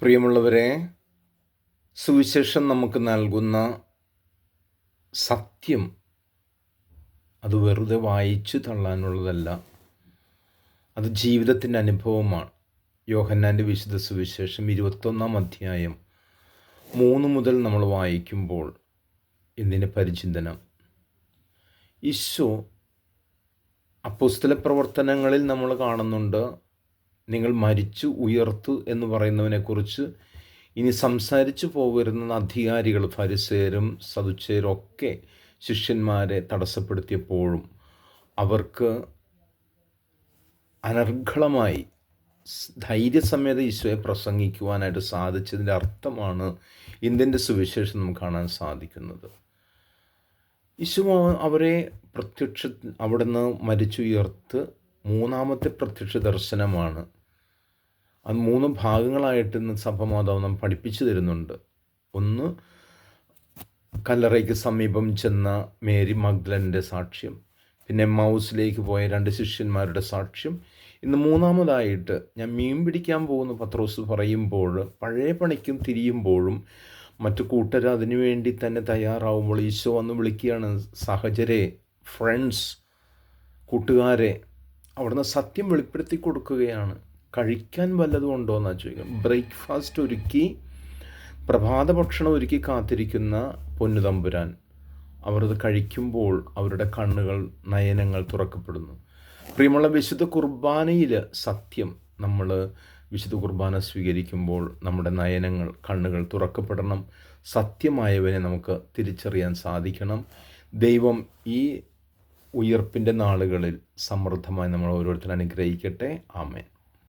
പ്രിയമുള്ളവരെ, സുവിശേഷം നമുക്ക് നൽകുന്ന സത്യം അത് വെറുതെ വായിച്ചു തള്ളാനുള്ളതല്ല, അത് ജീവിതത്തിൻ്റെ അനുഭവമാണ്. യോഹന്നാൻ്റെ വിശുദ്ധ സുവിശേഷം 21 അധ്യായം 3 മുതൽ നമ്മൾ വായിക്കുമ്പോൾ ഇതിന് പരിചിന്തനം. ഈശോ അപ്പോസ്തല പ്രവർത്തനങ്ങളിൽ നമ്മൾ കാണുന്നുണ്ട്, നിങ്ങൾ മരിച്ചു ഉയർത്തു എന്ന് പറയുന്നവനെക്കുറിച്ച് ഇനി സംസാരിച്ചു പോകരുന്ന അധികാരികൾ, ഫരിസേയരും സദുച്ചേരും ഒക്കെ ശിഷ്യന്മാരെ തടസ്സപ്പെടുത്തിയപ്പോഴും അവർക്ക് അനർഘളമായി ധൈര്യസമേത ഈശോയെ പ്രസംഗിക്കുവാനായിട്ട് സാധിച്ചതിൻ്റെ അർത്ഥമാണ് ഇന്ത്യൻ്റെ സുവിശേഷം നമുക്ക് കാണാൻ സാധിക്കുന്നത്. ഈശോ അവരെ അവിടുന്ന് മരിച്ചുയർത്ത് മൂന്നാമത്തെ പ്രത്യക്ഷ ദർശനമാണ്. അത് 3 ഭാഗങ്ങളായിട്ട് ഇന്ന് സഭമാതാവ് നാം പഠിപ്പിച്ചു തരുന്നുണ്ട്. ഒന്ന്, കല്ലറയ്ക്ക് സമീപം ചെന്ന മേരി മഗ്ദലൻ്റെ സാക്ഷ്യം, പിന്നെ എമ്മൗസിലേക്ക് പോയ 2 ശിഷ്യന്മാരുടെ സാക്ഷ്യം. ഇന്ന് മൂന്നാമതായിട്ട് ഞാൻ മീൻ പിടിക്കാൻ പോകുന്ന പത്രോസ് പറയുമ്പോൾ, പഴയ പണിക്കും തിരിയുമ്പോഴും മറ്റു കൂട്ടർ അതിനുവേണ്ടി തന്നെ തയ്യാറാവുമ്പോൾ ഈശോ വന്ന് വിളിക്കുകയാണ്, സഹചരെ, ഫ്രണ്ട്സ്, കൂട്ടുകാരെ. അവിടുന്ന് സത്യം വെളിപ്പെടുത്തി കൊടുക്കുകയാണ്. കഴിക്കാൻ വല്ലതും ഉണ്ടോ എന്നാണ് ചോദിക്കുന്നത്. ബ്രേക്ക്ഫാസ്റ്റ് ഒരുക്കി, പ്രഭാത ഭക്ഷണം ഒരുക്കി കാത്തിരിക്കുന്ന പൊന്നുതമ്പുരാൻ. അവരത് കഴിക്കുമ്പോൾ അവരുടെ കണ്ണുകൾ, നയനങ്ങൾ തുറക്കപ്പെടുന്നു. പ്രിയമുള്ള, വിശുദ്ധ കുർബാനയിൽ സത്യം, നമ്മൾ വിശുദ്ധ കുർബാന സ്വീകരിക്കുമ്പോൾ നമ്മുടെ നയനങ്ങൾ, കണ്ണുകൾ തുറക്കപ്പെടണം. സത്യമായവനെ നമുക്ക് തിരിച്ചറിയാൻ സാധിക്കണം. ദൈവം ഈ ഉയർപ്പിൻ്റെ നാളുകളിൽ സമൃദ്ധമായി നമ്മൾ ഓരോരുത്തരും അനുഗ്രഹിക്കട്ടെ. ആമേൻ.